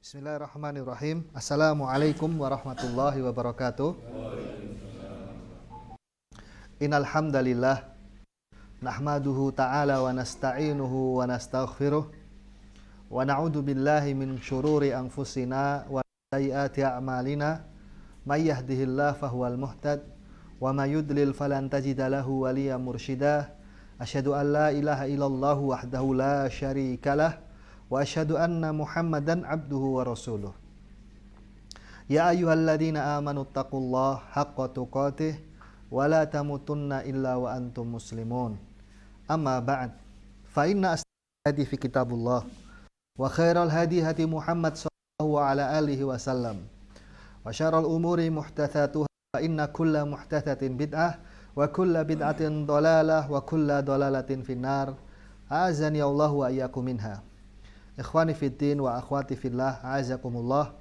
Bismillahirrahmanirrahim. Assalamualaikum warahmatullahi wabarakatuh. Innal hamdalillah nahmaduhu ta'ala wa nasta'inuhu wa nastaghfiruh wa na'udzu billahi min syururi anfusina wa sayyiati a'malina may yahdihillahu fahuwal muhtad wa may yudlil falan tajida lahu waliyyan mursyida. Asyhadu an la ilaha illallah wahdahu la syarikalah wa asyhadu anna Muhammadan abduhu wa rasuluh. Ya ayyuhalladzina amanu taqullaha haqqa tuqatih wa la tamutunna illa wa antum muslimun. Amma ba'd. Fa inna asdaqal hadi fi kitabullah wa khairal hadi hadi Muhammad sallallahu ala alihi wasallam. Wa syarrul umuri muhdatsatuha fa inna kulla muhdatsatin bid'ah wa kulla bid'atin dhalalah wa kulla dhalalatin finnar. Azani Allah wa iyyakum minha. Ikhwani fiddin wa akhwati fillah, a'azakumullah.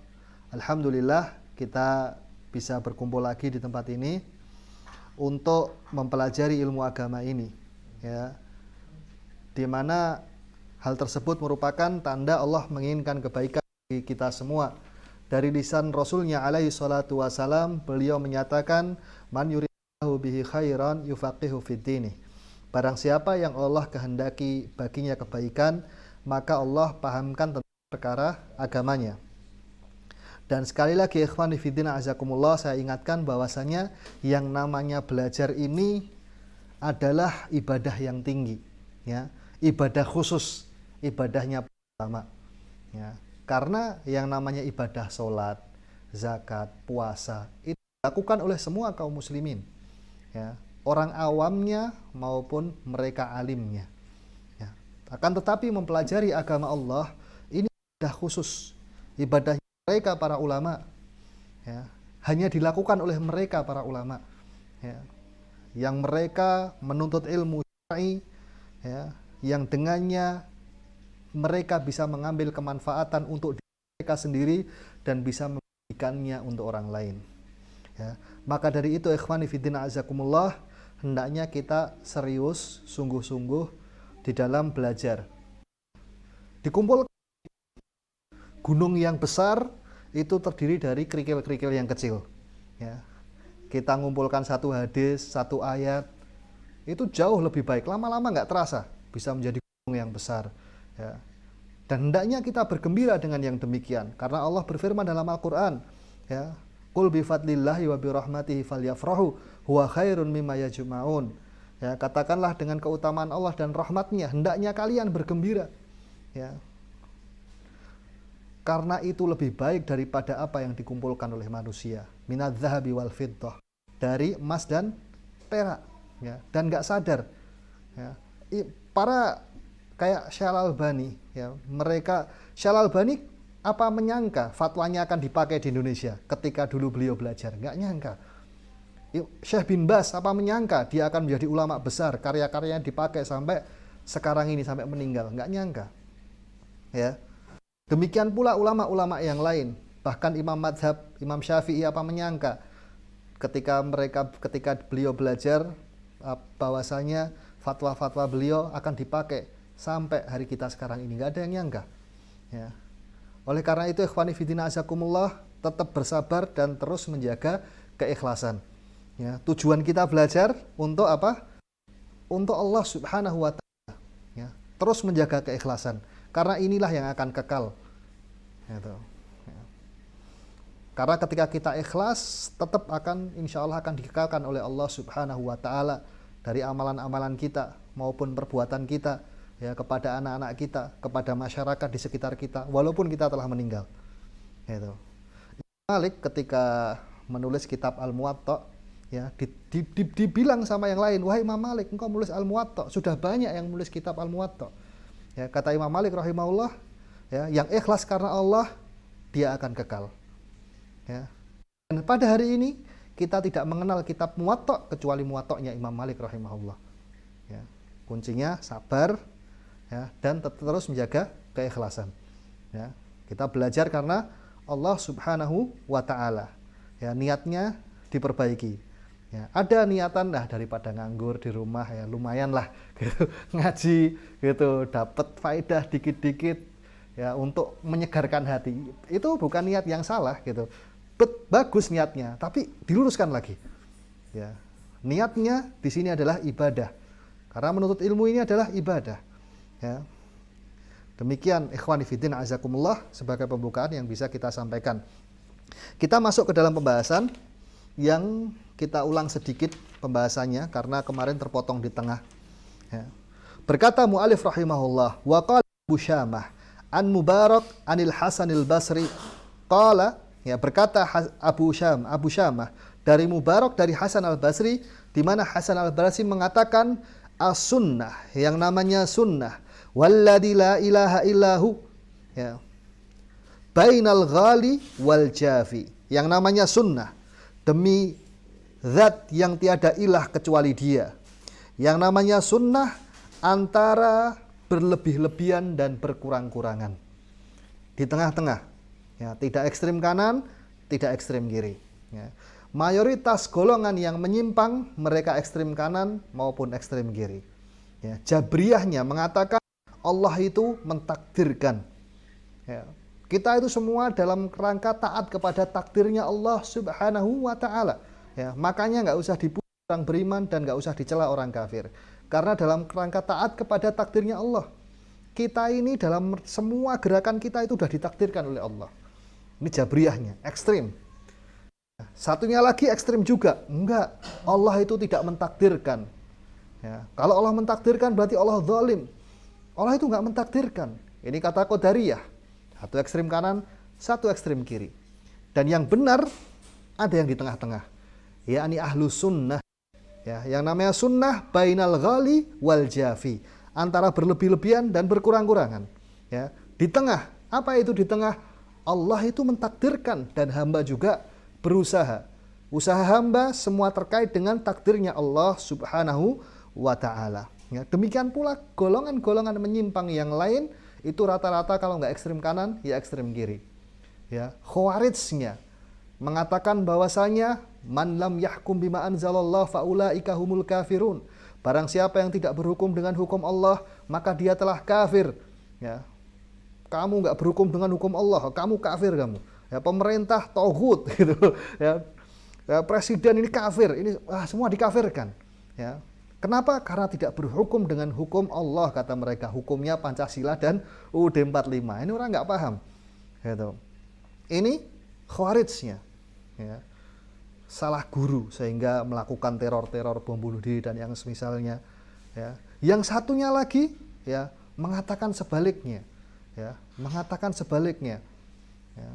Alhamdulillah kita bisa berkumpul lagi di tempat ini untuk mempelajari ilmu agama ini, ya. Di mana hal tersebut merupakan tanda Allah menginginkan kebaikan bagi kita semua. Dari lisan Rasulnya alaihi salatu wasalam, beliau menyatakan, man yuridillahu bihi khairan yufaqihu fiddin. Barang siapa yang Allah kehendaki baginya kebaikan, maka Allah pahamkan tentang perkara agamanya. Dan sekali lagi ikhwani fiddin azakumullah, saya ingatkan bahwasanya yang namanya belajar ini adalah ibadah yang tinggi, ya, ibadah khusus, ibadahnya pertama, ya. Karena yang namanya ibadah sholat, zakat, puasa itu dilakukan oleh semua kaum muslimin, ya, orang awamnya maupun mereka alimnya. Akan tetapi mempelajari agama Allah ini ibadah khusus, ibadah mereka para ulama, ya, hanya dilakukan oleh mereka para ulama, ya, yang mereka menuntut ilmu syar'i, ya, yang dengannya mereka bisa mengambil kemanfaatan untuk diri mereka sendiri dan bisa memberikannya untuk orang lain, ya. Maka dari itu ikhwani fiddin azakumullah, hendaknya kita serius, sungguh-sungguh di dalam belajar. Dikumpulkan gunung yang besar itu terdiri dari kerikil-kerikil yang kecil, ya. Kita ngumpulkan satu hadis, satu ayat, itu jauh lebih baik. Lama-lama nggak terasa bisa menjadi gunung yang besar, ya. Dan hendaknya kita bergembira dengan yang demikian, karena Allah berfirman dalam Al-Quran, ya, qul bifadlillahi wa birahmatihi falyafrahu huwa khairun mimma yajma'un. Ya, katakanlah dengan keutamaan Allah dan rahmatnya, hendaknya kalian bergembira, ya. Karena itu lebih baik daripada apa yang dikumpulkan oleh manusia. Minadz-dzahabi wal fiddah, dari emas dan perak, ya. Dan nggak sadar, ya. Para kayak Syekh Al-Albani, ya, mereka Syekh Al-Albani apa menyangka fatwanya akan dipakai di Indonesia ketika dulu beliau belajar? Nggak nyangka. Syekh bin Baz apa menyangka dia akan menjadi ulama besar, karya-karyanya dipakai sampai sekarang ini, sampai meninggal? Nggak nyangka, ya. Demikian pula ulama-ulama yang lain, bahkan Imam Madhab, Imam Syafi'i apa menyangka ketika beliau belajar bahwasanya fatwa-fatwa beliau akan dipakai sampai hari kita sekarang ini? Nggak ada yang nyangka, ya. Oleh karena itu ikhwani fiddin azakumullah, tetap bersabar dan terus menjaga keikhlasan. Ya, tujuan kita belajar untuk apa? Untuk Allah Subhanahu wa ta'ala, ya. Terus menjaga keikhlasan, karena inilah yang akan kekal, gitu, ya. Karena ketika kita ikhlas, tetap akan, insya Allah akan dikekalkan oleh Allah Subhanahu wa ta'ala dari amalan-amalan kita maupun perbuatan kita, ya, kepada anak-anak kita, kepada masyarakat di sekitar kita, walaupun kita telah meninggal, gitu. Malik ketika menulis kitab Al-Muwatta, ya, dibilang sama yang lain, wahai Imam Malik, engkau menulis Al-Muwatta, sudah banyak yang menulis kitab Al-Muwatta. Ya, kata Imam Malik rahimahullah, ya, yang ikhlas karena Allah, dia akan kekal, ya. Dan pada hari ini kita tidak mengenal kitab Muwatta kecuali Muwatta'nya Imam Malik rahimahullah, ya. Kuncinya sabar, ya, dan terus menjaga keikhlasan, ya. Kita belajar karena Allah Subhanahu wa ta'ala, ya, niatnya diperbaiki. Ya, ada niatan lah daripada nganggur di rumah, ya lumayan lah gitu, ngaji gitu, dapat faedah dikit-dikit, ya, untuk menyegarkan hati. Itu bukan niat yang salah gitu. Bagus niatnya, tapi diluruskan lagi. Ya. Niatnya di sini adalah ibadah. Karena menuntut ilmu ini adalah ibadah. Ya. Demikian ikhwani fiddin azakumullah sebagai pembukaan yang bisa kita sampaikan. Kita masuk ke dalam pembahasan yang kita ulang sedikit pembahasannya karena kemarin terpotong di tengah. Ya. Berkata mu'alif rahimahullah, wa qala Abu Syamah an Mubarak anil Hasanil Basri qala, ya, berkata Abu Syamah dari Mubarak dari Hasan al-Basri, di mana Hasan al-Basri mengatakan as-sunnah, yang namanya sunnah, walladzi la ilaha illahu, ya, bainal ghali wal jafi, yang namanya sunnah, demi zat yang tiada ilah kecuali dia, yang namanya sunnah antara berlebih-lebihan dan berkurang-kurangan, di tengah-tengah, ya, tidak ekstrim kanan, tidak ekstrim kiri, ya. Mayoritas golongan yang menyimpang mereka ekstrim kanan maupun ekstrim kiri, ya. Jabriyahnya mengatakan Allah itu mentakdirkan, ya. Kita itu semua dalam kerangka taat kepada takdirnya Allah Subhanahu wa Ta'ala, ya. Makanya nggak usah dipuji orang beriman dan nggak usah dicela orang kafir. Karena dalam kerangka taat kepada takdirnya Allah, kita ini dalam semua gerakan kita itu sudah ditakdirkan oleh Allah. Ini jabriyahnya, ekstrim. Satunya lagi ekstrim juga, enggak, Allah itu tidak mentakdirkan. Ya, kalau Allah mentakdirkan berarti Allah zalim. Allah itu enggak mentakdirkan. Ini kata Qadariyah. Satu ekstrim kanan, satu ekstrim kiri. Dan yang benar ada yang di tengah-tengah, yakni ahlu sunnah. Ya, yang namanya sunnah bainal ghali wal jafi, antara berlebih-lebihan dan berkurang-kurangan. Ya, di tengah. Apa itu di tengah? Allah itu mentakdirkan dan hamba juga berusaha. Usaha hamba semua terkait dengan takdirnya Allah Subhanahu wa Ta'ala. Ya, demikian pula golongan-golongan menyimpang yang lain itu rata-rata kalau nggak ekstrim kanan ya ekstrim kiri. Ya, Khawarijnya mengatakan bahwasanya man lam yahkum bima anzalallah faulaika humul kafirun. Barang siapa yang tidak berhukum dengan hukum Allah, maka dia telah kafir. Ya. Kamu nggak berhukum dengan hukum Allah, kamu kafir kamu. Ya, pemerintah tauhid gitu. Ya. Ya, presiden ini kafir, ini semua dikafirkan. Ya. Kenapa? Karena tidak berhukum dengan hukum Allah, kata mereka. Hukumnya Pancasila dan UUD 45. Ini orang nggak paham. Gitu. Ini Khawarijnya. Ya. Salah guru sehingga melakukan teror-teror bom bunuh diri dan yang semisalnya, ya. Yang satunya lagi, ya, mengatakan sebaliknya, ya, mengatakan sebaliknya, ya,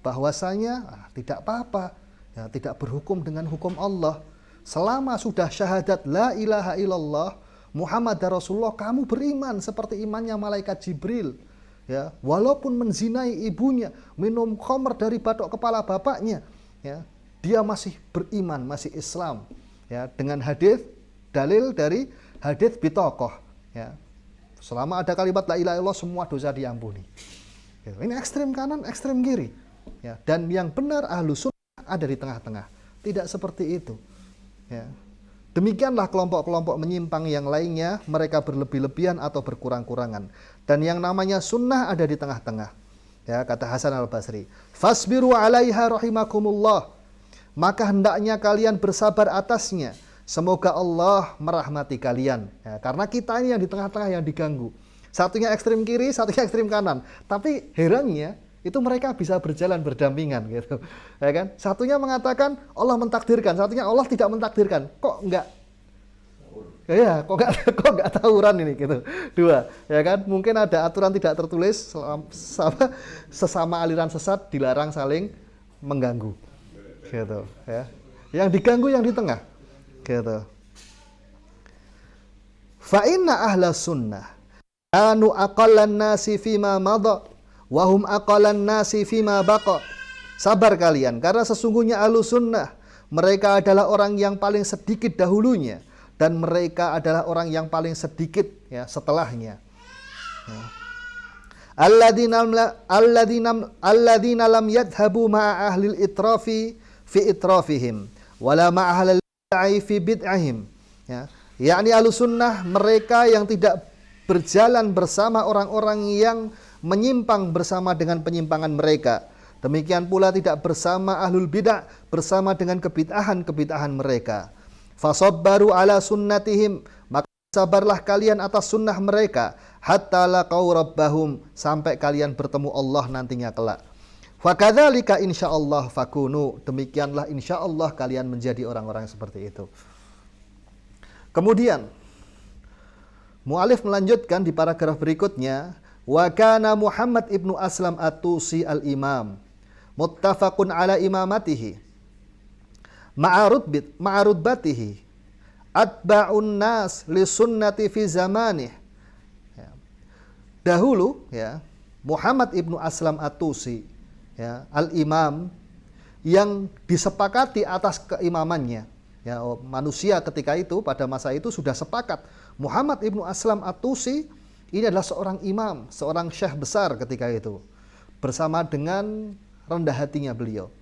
bahwasanya tidak apa-apa, ya, tidak berhukum dengan hukum Allah selama sudah syahadat la ilaha illallah Muhammad Rasulullah, kamu beriman seperti imannya malaikat Jibril, ya, walaupun menzinai ibunya, minum khamr dari batok kepala bapaknya, ya, dia masih beriman, masih Islam, ya, dengan hadis dalil dari hadis bitokoh, ya, selama ada kalimat la ilaha illallah semua dosa diampuni. Ini ekstrem kanan, ekstrem kiri, ya, dan yang benar ahlu sunnah ada di tengah-tengah, tidak seperti itu, ya. Demikianlah kelompok-kelompok menyimpang yang lainnya, mereka berlebih-lebihan atau berkurang-kurangan, dan yang namanya sunnah ada di tengah-tengah, ya, kata Hasan al-Basri, fasbiru alaiha rahimakumullah, maka hendaknya kalian bersabar atasnya, semoga Allah merahmati kalian, ya, karena kita ini yang di tengah-tengah yang diganggu, satunya ekstrim kiri, satunya ekstrim kanan, tapi herannya itu mereka bisa berjalan berdampingan gitu, ya kan? Satunya mengatakan Allah mentakdirkan, satunya Allah tidak mentakdirkan, kok enggak, ya, kok enggak tawuran ini gitu, dua, ya kan? Mungkin ada aturan tidak tertulis, sesama aliran sesat dilarang saling mengganggu, gitu, ya. Yang diganggu yang di tengah, gitu. Fa inna ahla sunnah anu aqallan nasi fima madha wa hum aqallan nasi fima baqa. Sabar kalian, karena sesungguhnya ahlu sunnah mereka adalah orang yang paling sedikit dahulunya dan mereka adalah orang yang paling sedikit, ya, setelahnya. Ya. Alladzina lam yadhhabu ma'a ahlil itrafi fi itrafihim wala ma'a ahlil bid'ah fi bid'ahim, ya, yakni ahlu sunnah mereka yang tidak berjalan bersama orang-orang yang menyimpang bersama dengan penyimpangan mereka. Demikian pula tidak bersama ahlul bid'ah bersama dengan kebid'ahan mereka. Fasabbaru ala sunnatihim, maka sabarlah kalian atas sunnah mereka, hatta laqau rabbahum, sampai kalian bertemu Allah nantinya kelak. Fakadzalika insyaallah fakunu, demikianlah insyaallah kalian menjadi orang-orang seperti itu. Kemudian mu'alif melanjutkan di paragraf berikutnya, wa kana Muhammad ibnu Aslam at-Tusi al-imam muttafaqun ala imamatihi ma'arudbatihi atba'un nas li sunnati fi zamanih. Dahulu ya, Muhammad ibnu Aslam at-Tusi ya, al-imam, yang disepakati atas keimamannya ya, manusia ketika itu pada masa itu sudah sepakat Muhammad ibnu Aslam at-Tusi ini adalah seorang imam, seorang syekh besar ketika itu, bersama dengan rendah hatinya beliau.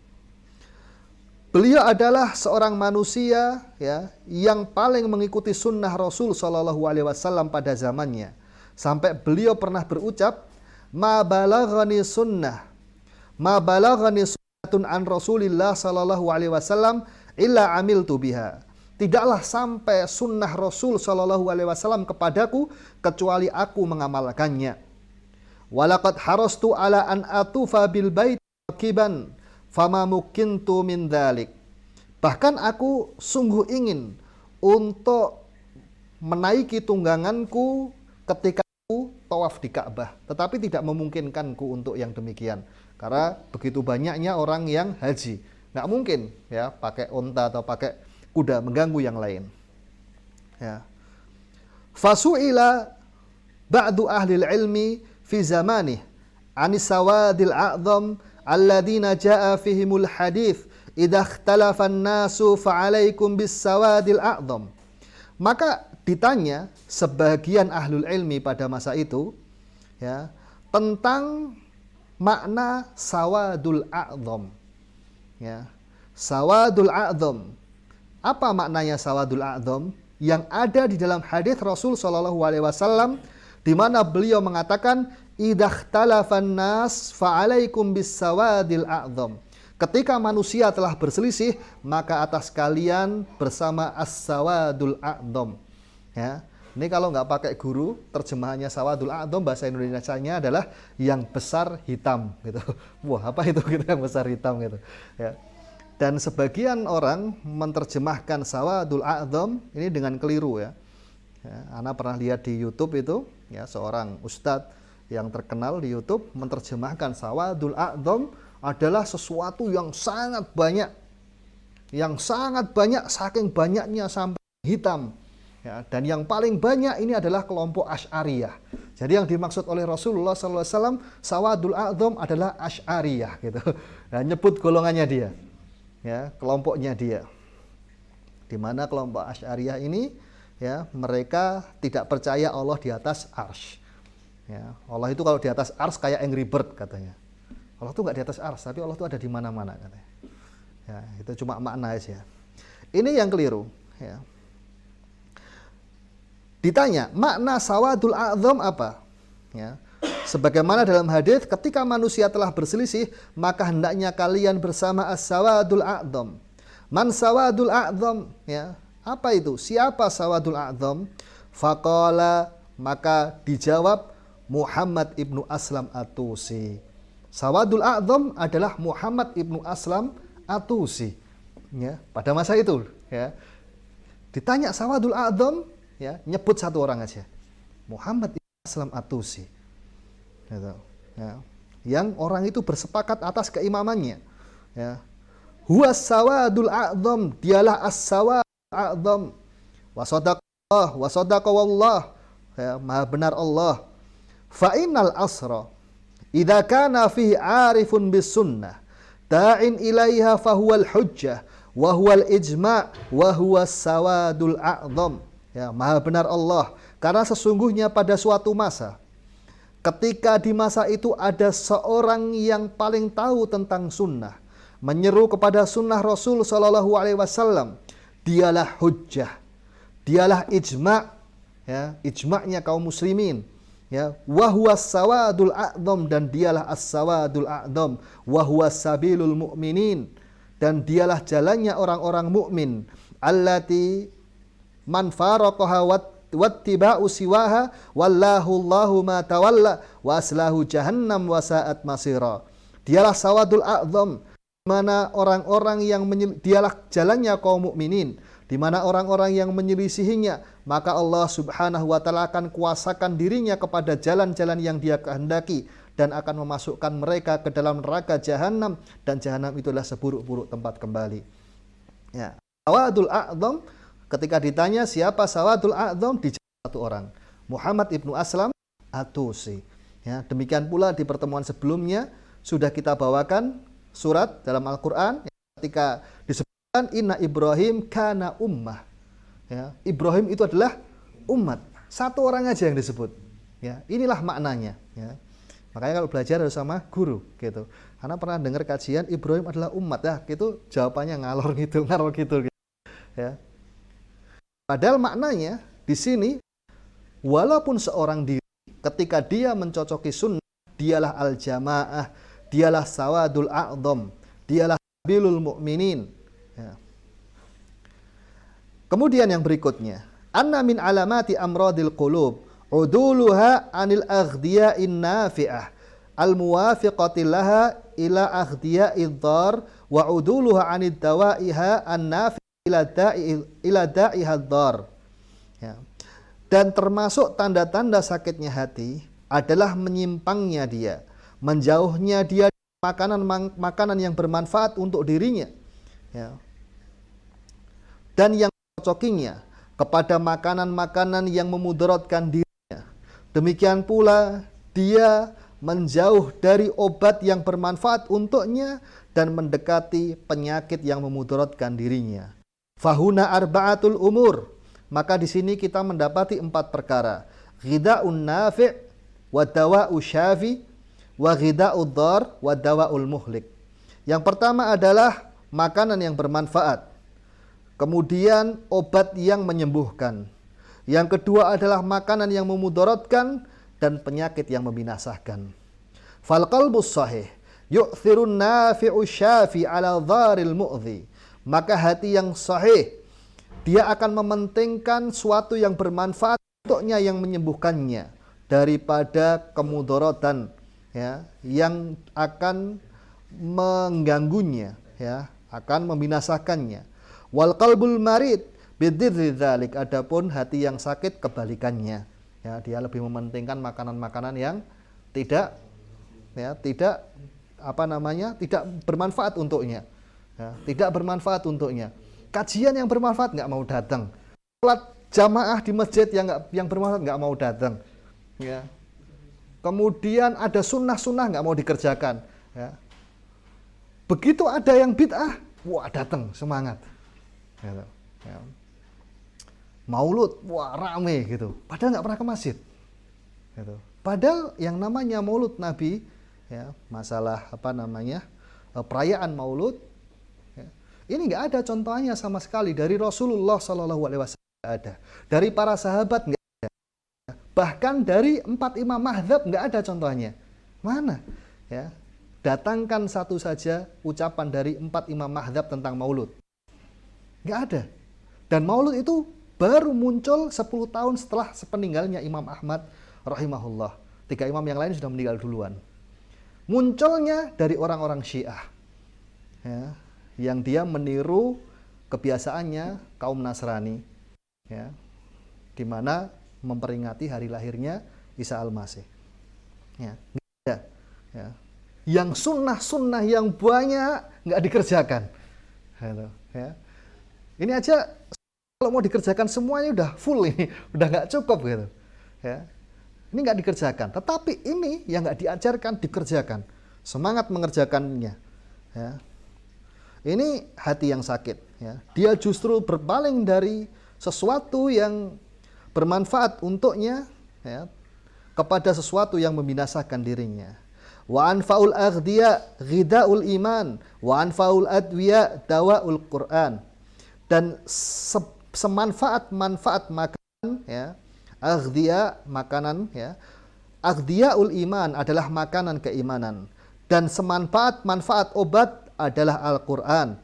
Beliau adalah seorang manusia ya, yang paling mengikuti sunnah Rasul Shallallahu Alaihi Wasallam pada zamannya, sampai beliau pernah berucap, ma balaghani sunnatun an Rasulillah Shallallahu Alaihi Wasallam illa amiltu biha. Tidaklah sampai sunnah Rasul Shallallahu Alaihi Wasallam kepadaku kecuali aku mengamalkannya. Walaqad harastu ala an atufa bil bait kiban fama mukintu min dzalik. Bahkan aku sungguh ingin untuk menaiki tungganganku ketika aku tawaf di Ka'bah, tetapi tidak memungkinkanku untuk yang demikian karena begitu banyaknya orang yang haji. Nggak mungkin ya pakai unta atau pakai kuda mengganggu yang lain. Ya. Fasu'ila ba'du ahli ilmi fi zamanih anis sawadil a'zam alladina ja'a fihimul hadith idza ikhtalafan nasu fa'alaikum bis sawadil a'zam. Maka ditanya sebagian ahlul ilmi pada masa itu ya, tentang makna sawadul a'zam ya. Sawadul a'zam, apa maknanya sawadul a'zam? Yang ada di dalam hadis Rasul Shallallahu Alaihi Wasallam, di mana beliau mengatakan, idzakhtalafan nas fa'alaikum bis sawadil a'zam. Ketika manusia telah berselisih, maka atas kalian bersama as-sawadul a'zam. Ya, ini kalau nggak pakai guru, terjemahannya sawadul a'zam bahasa Indonesianya adalah yang besar hitam gitu. Wah, apa itu gitu yang besar hitam gitu. Ya. Dan sebagian orang menerjemahkan sawadul a'zam ini dengan keliru ya. Ana pernah lihat di YouTube itu ya, seorang ustadz yang terkenal di YouTube menerjemahkan sawadul a'zam adalah sesuatu yang sangat banyak, saking banyaknya sampai hitam ya, dan yang paling banyak ini adalah kelompok Asy'ariyah. Jadi yang dimaksud oleh Rasulullah SAW sawadul a'zam adalah Asy'ariyah gitu. Nah, nyebut golongannya dia ya, kelompoknya dia, di mana kelompok Asy'ariyah ini ya, mereka tidak percaya Allah di atas arsy ya. Allah itu kalau di atas arsy kayak Angry Bird katanya. Allah itu nggak di atas arsy, tapi Allah itu ada di mana-mana katanya ya. Itu cuma makna aja. Ini yang keliru ya. Ditanya makna sawadul a'zam apa ya, sebagaimana dalam hadis, ketika manusia telah berselisih, maka hendaknya kalian bersama as-sawadul a'zam. Man sawadul a'zam ya, apa itu? Siapa sawadul a'zam? Faqala, maka dijawab Muhammad ibnu Aslam at-Tusi. Sawadul a'zam adalah Muhammad ibnu Aslam at-Tusi ya, pada masa itu ya. Ditanya sawadul a'zam ya, nyebut satu orang aja, Muhammad ibnu Aslam at-Tusi. Gitu, ya. Yang orang itu bersepakat atas keimamannya ya. Huwa sawadul a'zam, dialah as-sawadul a'zam. Wa sadaqa wallah ya, maha benar Allah. Fa innal asra idza kana fihi arifun bis sunnah da'in ilaiha fa huwal hujjah wa huwal ijma' wa huwas sawadul a'zam ya, maha benar Allah, karena sesungguhnya pada suatu masa, ketika di masa itu ada seorang yang paling tahu tentang sunnah, menyeru kepada sunnah Rasul Shallallahu Alaihi Wasallam, dialah hujjah, dialah ijma' ya, ijma'nya kaum muslimin Ya, wa huwas sawadul a'dham, dan dialah as-sawadul a'dham, wa huwas sabilul mu'minin, dan dialah jalannya orang-orang mukmin, allati man faraqaha wattiba'u siwaha wallahu Allahu ma tawalla wa aslahu jahannam wa sa'at masira. Dialah sawadul a'dham, di mana orang-orang yang dialah jalannya kaum mukminin, di mana orang-orang yang menyelisihinya, maka Allah Subhanahu wa taala akan kuasakan dirinya kepada jalan-jalan yang Dia kehendaki dan akan memasukkan mereka ke dalam neraka jahanam, dan jahanam itulah seburuk-buruk tempat kembali. Ya, sawadul a'dham, ketika ditanya siapa sawadul a'dham, dijawab satu orang, Muhammad ibnu Aslam At-Tusi. Ya, demikian pula di pertemuan sebelumnya sudah kita bawakan surat dalam Al-Qur'an ketika disebutkan inna Ibrahim kana ummah. Ya, Ibrahim itu adalah umat. Satu orang aja yang disebut. Ya, inilah maknanya. Ya. Makanya kalau belajar harus sama guru, gitu. Karena pernah dengar kajian Ibrahim adalah umat, ya, gitu jawabannya ngalor gitu. Ya. Padahal maknanya di sini, walaupun seorang diri ketika dia mencocoki sunnah, dialah al-jamaah, dialah sawadul a'dham, dialah sabilul mu'minin. Ya. Kemudian yang berikutnya, anna min alamati amradil qulub uduluha anil aghdiya'in nafi'ah al-muwafiqati laha ila aghdiya'id dhar wa uduluha anid dawa'iha an-nafi' ila da'ihad dhar. Ya. Dan termasuk tanda-tanda sakitnya hati adalah menyimpangnya dia, menjauhnya dia makanan yang bermanfaat untuk dirinya. Ya. Dan yang cocokinya kepada makanan-makanan yang memudaratkan dirinya. Demikian pula dia menjauh dari obat yang bermanfaat untuknya dan mendekati penyakit yang memudaratkan dirinya. Fahuna arba'atul umur. Maka di sini kita mendapati 4 perkara. Ghida'un nafi' wa dawa'u syafi wa ghida'ud dhar wa dawa'ul muhlik. Yang pertama adalah makanan yang bermanfaat. Kemudian obat yang menyembuhkan. Yang kedua adalah makanan yang memudaratkan dan penyakit yang membinasakan. Fal qalbus sahih yu'thirun nafi'u syafi ala dharil mu'dhi. Maka hati yang sahih, dia akan mementingkan suatu yang bermanfaat untuknya yang menyembuhkannya daripada kemudaratan, ya, yang akan mengganggunya, ya, akan membinasakannya. Wal qalbul marid bidzirri dzalik, adapun hati yang sakit kebalikannya, ya, dia lebih mementingkan makanan-makanan yang tidak tidak bermanfaat untuknya, ya, tidak bermanfaat untuknya. Kajian yang bermanfaat nggak mau datang, salat jamaah di masjid yang bermanfaat nggak mau datang, ya. Kemudian ada sunnah-sunnah nggak mau dikerjakan, ya. Begitu ada yang bid'ah, wah datang semangat. Gitu, ya. Maulud, wah rame gitu. Padahal nggak pernah ke masjid. Gitu. Padahal yang namanya maulud Nabi, ya, masalah perayaan maulud, ya, ini nggak ada contohnya sama sekali dari Rasulullah SAW, nggak ada. Dari para sahabat nggak ada. Bahkan dari 4 imam mazhab nggak ada contohnya. Mana? Ya, datangkan satu saja ucapan dari 4 imam mazhab tentang maulud. Nggak ada. Dan maulud itu baru muncul 10 tahun setelah sepeninggalnya Imam Ahmad rahimahullah. 3 imam yang lain sudah meninggal duluan. Munculnya dari orang-orang Syiah, ya, yang dia meniru kebiasaannya kaum Nasrani, ya, di mana memperingati hari lahirnya Isa Al-Masih. Ya, nggak ada. Ya. Yang sunnah-sunnah yang banyak nggak dikerjakan. Gitu, ya. Ini aja kalau mau dikerjakan semuanya udah full ini, udah nggak cukup gitu. Ya. Ini nggak dikerjakan, tetapi ini yang nggak diajarkan dikerjakan. Semangat mengerjakannya. Ya. Ini hati yang sakit. Ya. Dia justru berpaling dari sesuatu yang bermanfaat untuknya, ya, kepada sesuatu yang membinasakan dirinya. Wa anfaul aghdiya ghida'ul iman, wa anfaul adwiya dawaul Qur'an. Dan semanfaat-manfaat makanan, ya, aghdiya makanan, ya, Aghdiya'ul iman adalah makanan keimanan, dan semanfaat-manfaat obat adalah Al-Qur'an.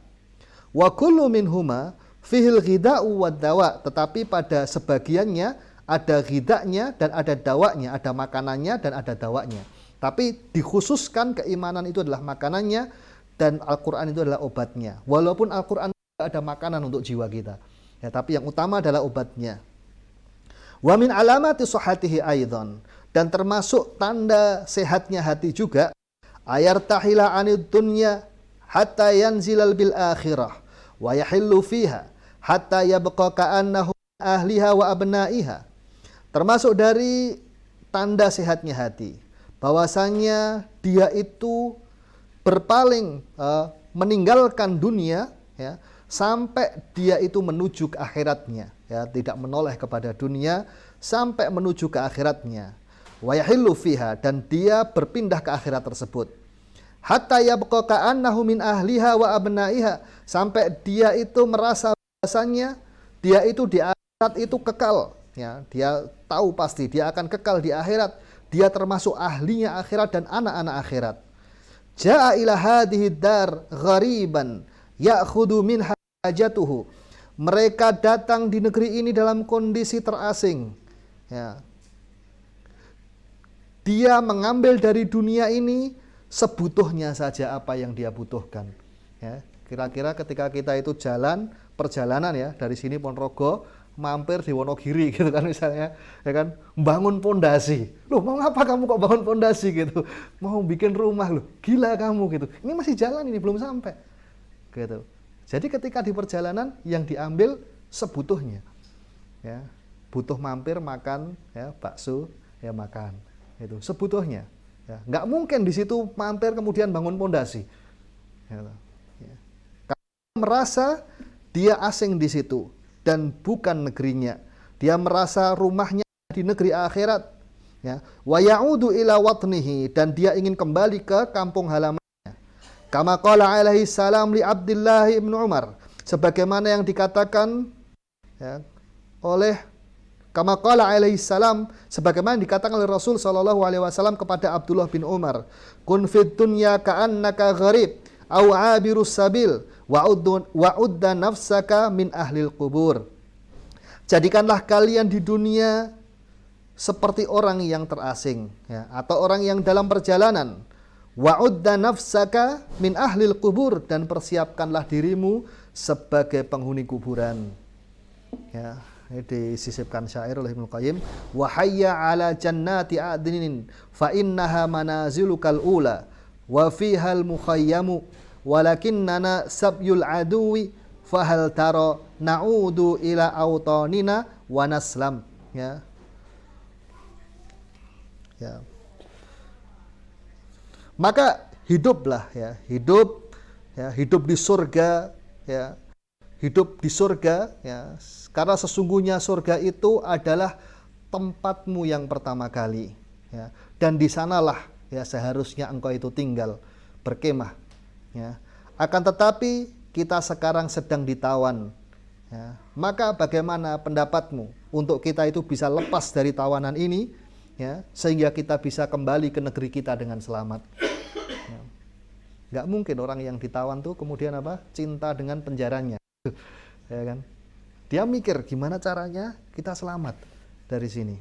Wa kullu minhuma fihil ghida'u wad dawa, tetapi pada sebagiannya ada ghida'nya dan ada dawanya, ada makanannya dan ada dawanya. Tapi dikhususkan keimanan itu adalah makanannya dan Al-Qur'an itu adalah obatnya. Walaupun Al-Qur'an ada makanan untuk jiwa kita, ya, tapi yang utama adalah obatnya. Wa min alamati sihhatihi aidan, dan termasuk tanda sehatnya hati juga, ayartahila anid dunya hatta yanzilal bil akhirah wa yahillu fiha hatta yabqa ka'annahu ahliha wa abnaiha. Termasuk dari tanda sehatnya hati, bahwasanya dia itu berpaling, meninggalkan dunia, ya, sampai dia itu menuju ke akhiratnya, ya, tidak menoleh kepada dunia sampai menuju ke akhiratnya. Wa yahillu fiha, dan dia berpindah ke akhirat tersebut. Hatta yabqa ka'annahu min ahliha wa abnaiha, sampai dia itu merasa bahasanya dia itu di akhirat itu kekal, ya, dia tahu pasti dia akan kekal di akhirat, dia termasuk ahlinya akhirat dan anak-anak akhirat. Ja'a ila hadhihi dar ghariban ya'khudhu min hajatuhu, mereka datang di negeri ini dalam kondisi terasing, ya. Dia mengambil dari dunia ini sebutuhnya saja apa yang dia butuhkan, ya. Kira-kira ketika kita itu perjalanan ya, dari sini Ponorogo mampir di Wonogiri gitu kan misalnya, ya kan, bangun pondasi. Loh, mau ngapa kamu kok bangun pondasi gitu? Mau bikin rumah, loh, gila kamu gitu. Ini masih jalan, ini belum sampai. Gitu. Jadi ketika di perjalanan yang diambil sebutuhnya. Ya, butuh mampir makan, ya, bakso, ya makan. Itu sebutuhnya. Ya, nggak mungkin di situ mampir kemudian bangun pondasi. Gitu. Ya. Karena merasa dia asing di situ dan bukan negerinya. Dia merasa rumahnya di negeri akhirat, ya. Wa ya'udu ila watnihi, dan dia ingin kembali ke kampung halamannya. Kama qala alaihi salam li Abdullah ibn Umar, sebagaimana yang dikatakan, ya, oleh kama qala alaihi salam, sebagaimana dikatakan oleh Rasul sallallahu alaihi wasallam kepada Abdullah bin Umar, kun fid dunya ka'annaka gharib au 'abirus sabil wa'udda nafsaka min ahlil qubur. Jadikanlah kalian di dunia seperti orang yang terasing, ya, atau orang yang dalam perjalanan. Wa'udda nafsaka min ahlil qubur, dan persiapkanlah dirimu sebagai penghuni kuburan. Ya, ini disisipkan syair oleh Ibnu Qayyim. Wa hayya 'ala jannati adnin fa innaha manazilukal ula wa fihal mukhayyamu walakinnana sabyul aduwi fahal taro na'udu ila autanina wa naslam, ya. Ya. Maka hiduplah, ya, hidup di surga, ya. Hidup di surga, ya, karena sesungguhnya surga itu adalah tempatmu yang pertama kali, ya. Dan di sanalah, ya, seharusnya engkau itu tinggal berkemah. Ya. Akan tetapi kita sekarang sedang ditawan, ya. Maka bagaimana pendapatmu untuk kita itu bisa lepas dari tawanan ini, ya, sehingga kita bisa kembali ke negeri kita dengan selamat. Ya. Nggak mungkin orang yang ditawan tuh kemudian apa? Cinta dengan penjaranya, ya kan? Dia mikir gimana caranya kita selamat dari sini.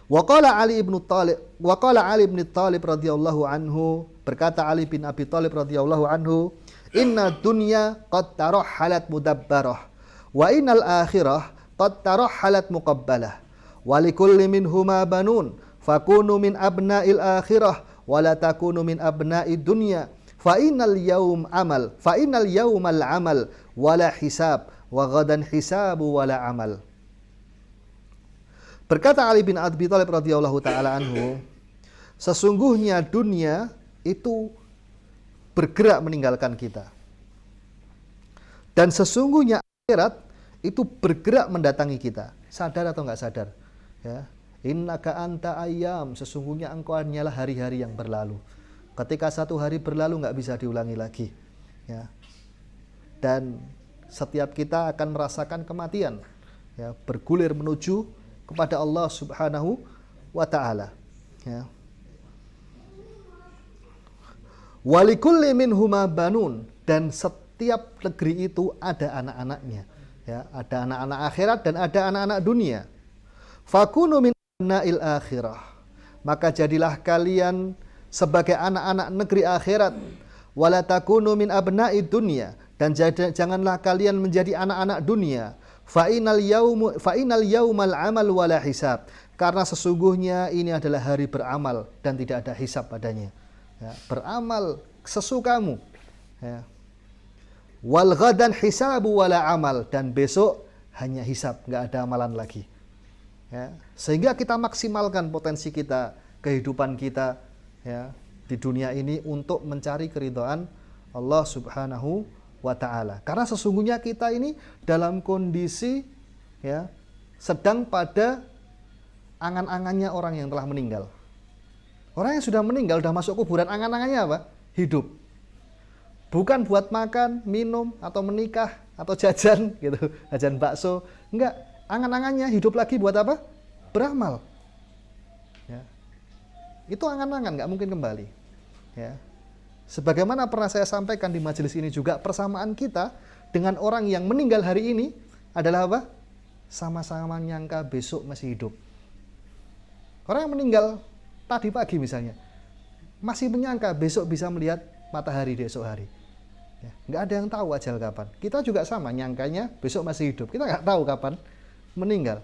Waqala Ali bin Thalib radhiyallahu anhu, berkata Ali bin Abi Thalib radhiyallahu anhu, inna dunya qad tarahhalat mudabbarah wa innal akhirah qad tarahhalat muqabbalah wa likulli minhuma banun fakunu min abna'il akhirah wa la takunu min abna'id dunya fa innal yawmal amal wala hisab wa ghadan hisabu wala amal. Berkata Ali bin Abi Thalib radhiyallahu taala anhu, sesungguhnya dunia itu bergerak meninggalkan kita, dan sesungguhnya akhirat itu bergerak mendatangi kita. Sadar atau enggak sadar? Ya. Innaka anta ayyam, sesungguhnya engkau hanyalah hari-hari yang berlalu. Ketika satu hari berlalu enggak bisa diulangi lagi. Ya. Dan setiap kita akan merasakan kematian, ya, bergulir menuju kepada Allah Subhanahu wa ta'ala. Ya. Walikulli minhuma banun, dan setiap negeri itu ada anak-anaknya. Ya, ada anak-anak akhirat dan ada anak-anak dunia. Fakunu min abna'il akhirah, maka jadilah kalian sebagai anak-anak negeri akhirat. Wala takunu min abna'id dunya, dan janganlah kalian menjadi anak-anak dunia. Fa'inal yaumal amal wala hisab, karena sesungguhnya ini adalah hari beramal dan tidak ada hisab padanya. Ya, beramal sesukamu. Ya. Wal ghadan hisabu wala amal, dan besok hanya hisab, nggak ada amalan lagi. Ya. Sehingga kita maksimalkan potensi kita, kehidupan kita, ya, di dunia ini untuk mencari keridhaan Allah Subhanahu wa ta'ala. Karena sesungguhnya kita ini dalam kondisi, ya, sedang pada angan-angannya orang yang telah meninggal. Orang yang sudah meninggal, sudah masuk kuburan, angan-angannya apa? Hidup. Bukan buat makan, minum, atau menikah, atau jajan gitu, jajan bakso. Enggak, angan-angannya hidup lagi buat apa? Beramal. Ya. Itu angan-angan, nggak mungkin kembali. Ya. Sebagaimana pernah saya sampaikan di majelis ini juga, persamaan kita dengan orang yang meninggal hari ini adalah apa? Sama-sama nyangka besok masih hidup. Orang yang meninggal tadi pagi misalnya, masih menyangka besok bisa melihat matahari di esok hari. Ya, nggak ada yang tahu ajal kapan. Kita juga sama, nyangkanya besok masih hidup. Kita nggak tahu kapan meninggal.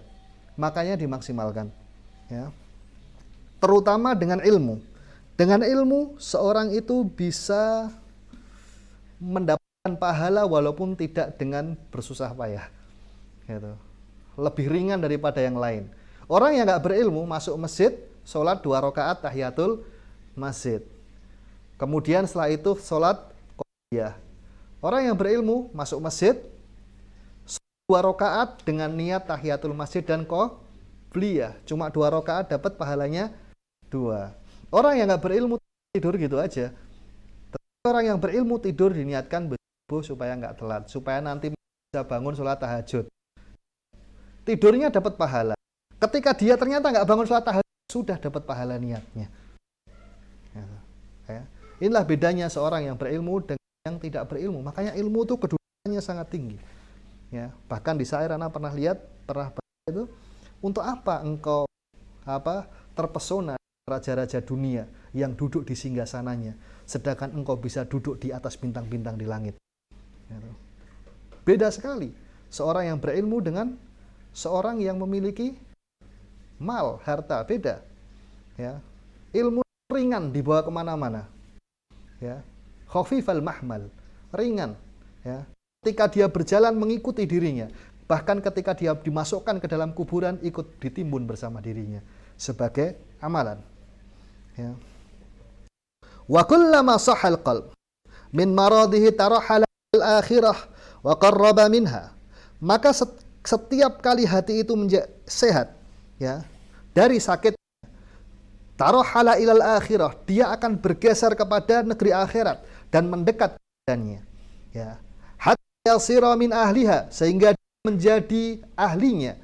Makanya dimaksimalkan. Ya. Terutama dengan ilmu. Dengan ilmu, seorang itu bisa mendapatkan pahala walaupun tidak dengan bersusah payah. Gitu. Lebih ringan daripada yang lain. Orang yang nggak berilmu masuk masjid, sholat 2 rakaat tahiyatul masjid. Kemudian setelah itu sholat qobliyah. Orang yang berilmu masuk masjid, 2 rakaat dengan niat tahiyatul masjid dan qobliyah. Cuma 2 rakaat dapat pahalanya 2. Orang yang nggak berilmu tidur gitu aja. Orang yang berilmu tidur diniatkan subuh supaya nggak telat, supaya nanti bisa bangun sholat tahajud. Tidurnya dapat pahala. Ketika dia ternyata nggak bangun sholat tahajud, sudah dapat pahala niatnya. Ya. Inilah bedanya seorang yang berilmu dengan yang tidak berilmu. Makanya ilmu itu kedudukannya sangat tinggi. Ya, bahkan di syair anak pernah baca itu, untuk apa engkau terpesona raja-raja dunia yang duduk di singgasananya, sedangkan engkau bisa duduk di atas bintang-bintang di langit. Ya. Beda sekali seorang yang berilmu dengan seorang yang memiliki mal, harta, beda. Ya. Ilmu ringan dibawa kemana-mana. Ya. Khafifal mahmal, ringan. Ya. Ketika dia berjalan mengikuti dirinya, bahkan ketika dia dimasukkan ke dalam kuburan ikut ditimbun bersama dirinya sebagai amalan. Ya. Wa kullama sahal qalb min maradihi tarahala al-akhirah wa qarraba minha. Maka setiap kali hati itu sehat, ya, dari sakit, tarahala ilal akhirah, dia akan bergeser kepada negeri akhirat dan mendekat padanya. Ya. Hatta yasira min ahliha, sehingga dia menjadi ahlinya,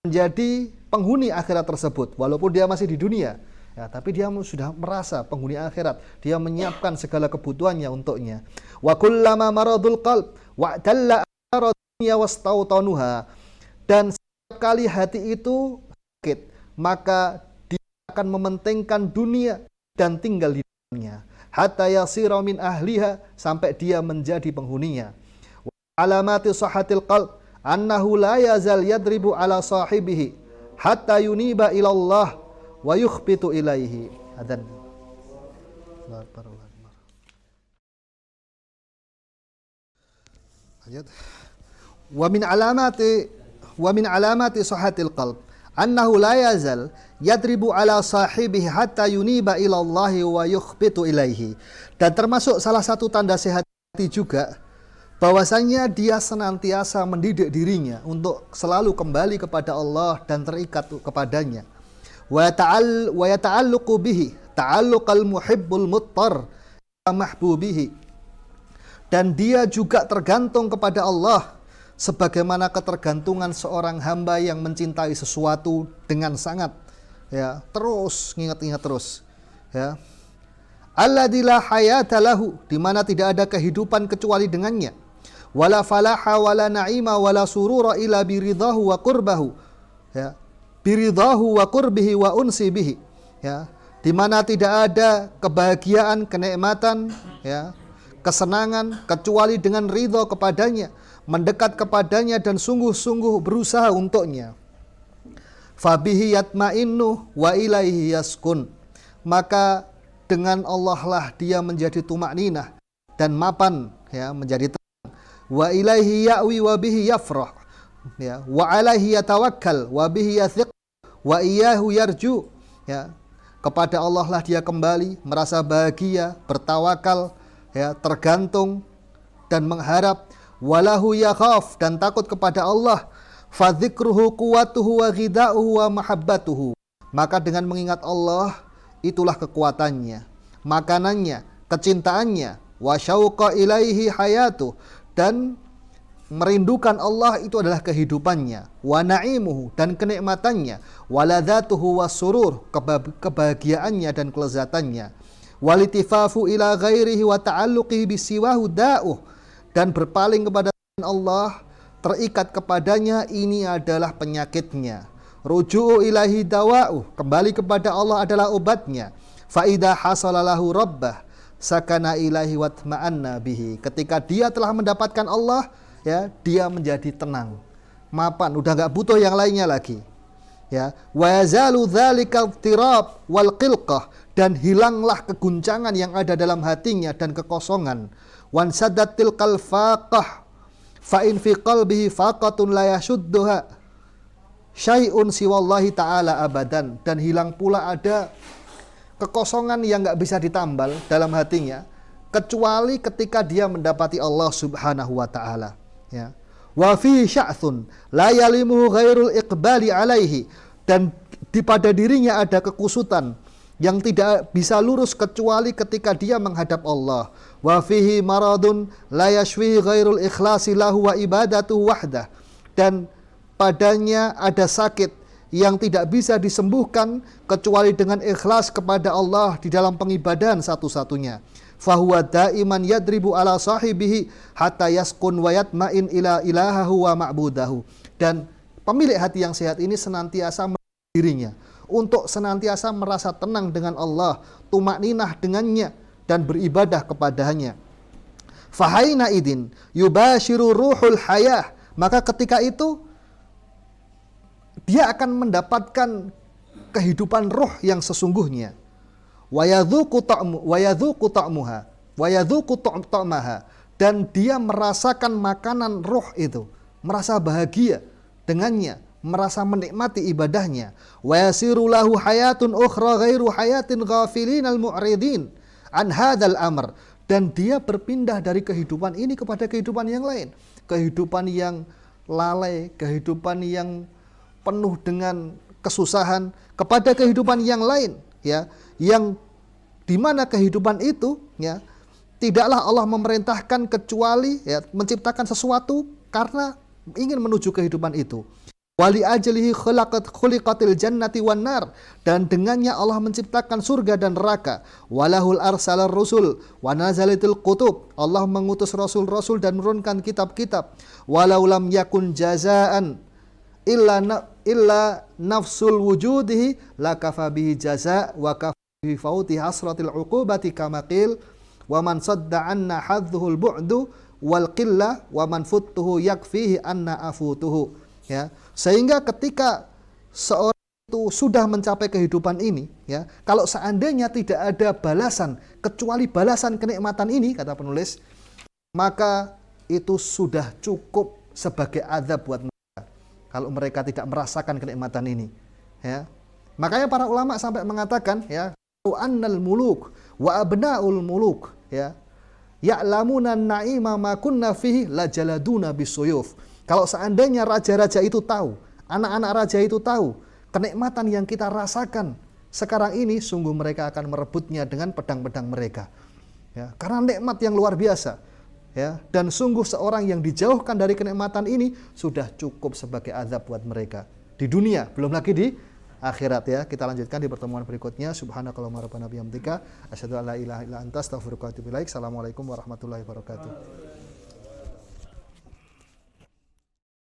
menjadi penghuni akhirat tersebut walaupun dia masih di dunia. Ya, tapi dia sudah merasa penghuni akhirat, dia menyiapkan segala kebutuhannya untuknya. Wa kullama maradul qalb wa talla dunya wastautanuha, dan setiap kali hati itu sakit, maka dia akan mementingkan dunia dan tinggal di dunia. Hatta yasira min ahliha, sampai dia menjadi penghuninya. Wa alamati sahhatil qalb annahu la yazal yadribu ala sahibihi hatta yuniba ila Allah wa yukhbitu ilaihi. Adzan. Wa min alamati sahhatil qalb annahu la yazal yadribu ala sahibihi hatta yuniba ila Allah wa yukhbitu ilaihi. Dan termasuk salah satu tanda sehat hati juga bahwasanya dia senantiasa mendidik dirinya untuk selalu kembali kepada Allah dan terikat kepadanya. Wa yata'alluqu bihi ta'alluqal muhibbul muttar mahbubihi. Dan dia juga tergantung kepada Allah sebagaimana ketergantungan seorang hamba yang mencintai sesuatu dengan sangat. Ya, terus ngingat-ingat terus. Ya. Alladzi la hayata lahu, di mana tidak ada kehidupan kecuali dengannya. Wala falaha wala na'ima wala surura illa biridahu wa qurbahu. Ya. Biridahu wa qurbihi wa unsi bihi. Ya. Di mana tidak ada kebahagiaan, kenikmatan, ya, kesenangan kecuali dengan ridho kepadanya, mendekat kepadanya dan sungguh-sungguh berusaha untuknya. Fabihi yatma'innu wa ilaihi yaskun. Maka dengan Allah lah dia menjadi tumakninah dan mapan, ya, menjadi tenang. Wa ilaihi ya'wi wa bihi yafrah, ya, wa alaihi yatawakkal wa bihi yathiq wa iyyahu yarju, ya. Kepada Allah lah dia kembali, merasa bahagia, bertawakal, ya, tergantung dan mengharap. Walahu yakhaf, dan takut kepada Allah. Fadzikruhu quwwatuhu wa ghidauhu wa mahabbatuhu. Maka dengan mengingat Allah, itulah kekuatannya, makanannya, kecintaannya. Wa syauqa ilaihi hayatuh, dan merindukan Allah itu adalah kehidupannya. Wa na'imuhu, dan kenikmatannya. Wa ladzatuhu wassurur, kebahagiaannya dan kelezatannya. Walitifafu ila ghairihi wa ta'alluqihi bisiwahu da'uh, dan berpaling kepada Allah, terikat kepadanya, ini adalah penyakitnya. Ruju'u ilahi dawa'u, kembali kepada Allah adalah obatnya. Fa'idha hasalalahu rabbah sakana ilahi watma'anna bihi. Ketika dia telah mendapatkan Allah, ya, dia menjadi tenang, mapan, udah gak butuh yang lainnya lagi. Ya, wa yazalu dzalika tirab wal qilqah, dan hilanglah keguncangan yang ada dalam hatinya dan kekosongan. Wan saddatil qalfaqah fa in fi qalbihi faqatun la yashudduha syai'un siwallahi ta'ala abadan, dan hilang pula ada kekosongan yang gak bisa ditambal dalam hatinya kecuali ketika dia mendapati Allah subhanahu wa ta'ala. Ya. Wa fi sya'thun la yalimuhu ghairul iqbali alaihi, dan pada dirinya ada kekusutan yang tidak bisa lurus kecuali ketika dia menghadap Allah. Wa fihi maradun la yashfihi ghairul ikhlasi lahu wa ibadatu wahdah, dan padanya ada sakit yang tidak bisa disembuhkan kecuali dengan ikhlas kepada Allah di dalam pengibadahan satu-satunya. Fahuwa daiman yadribu ala sahibihi hatta yaskun wa yatma'in ila ilahahu wa ma'budahu. Dan pemilik hati yang sehat ini senantiasa dirinya untuk senantiasa merasa tenang dengan Allah, tumakninah dengannya dan beribadah kepadanya. Fahaina idin yubashiru ruhul hayah, maka ketika itu dia akan mendapatkan kehidupan roh yang sesungguhnya. Wa yadzuqu ta'maha, dan dia merasakan makanan roh itu, merasa bahagia dengannya, merasa menikmati ibadahnya. Wa yasiru lahu hayatun ukhra ghairu hayatin ghafilinal mu'ridin an hadzal amr, dan dia berpindah dari kehidupan ini kepada kehidupan yang lain, kehidupan yang lalai, kehidupan yang penuh dengan kesusahan, kepada kehidupan yang lain, ya, yang dimana kehidupan itu, ya, tidaklah Allah memerintahkan kecuali, ya, menciptakan sesuatu karena ingin menuju kehidupan itu. Wali ajlihi khuliqatil jannati wan nar, dan dengannya Allah menciptakan surga dan neraka. Walahul arsalar rusul wa nazalatil kutub, Allah mengutus rasul-rasul dan menurunkan kitab-kitab. Walau lam yakun jazaan illa nafsul wujudihi lakafa bihi jaza wa kafa bihi fauti hasratil uqubati kama qil wa man sadda anna hadzuhul bu'du wal qillah wa man futtuhu yakfihi anna afutuhu. Ya, sehingga ketika seorang itu sudah mencapai kehidupan ini, ya, kalau seandainya tidak ada balasan kecuali balasan kenikmatan ini, kata penulis, maka itu sudah cukup sebagai azab buat mereka kalau mereka tidak merasakan kenikmatan ini, ya. Makanya para ulama sampai mengatakan, ya, annal muluk wa abnaul muluk, ya, ya'lamuna na'ima ma kunna fihi la jaladuna bisuyuf. Kalau seandainya raja-raja itu tahu, anak-anak raja itu tahu kenikmatan yang kita rasakan sekarang ini, sungguh mereka akan merebutnya dengan pedang-pedang mereka, ya, karena nikmat yang luar biasa, ya. Dan sungguh seorang yang dijauhkan dari kenikmatan ini sudah cukup sebagai azab buat mereka di dunia, belum lagi di akhirat ya. Kita lanjutkan di pertemuan berikutnya. Subhanakallahumma rabbana bihamdika asyhadu an la ilaha illa anta astaghfiruka wa atubu ilaik. Assalamualaikum warahmatullahi wabarakatuh.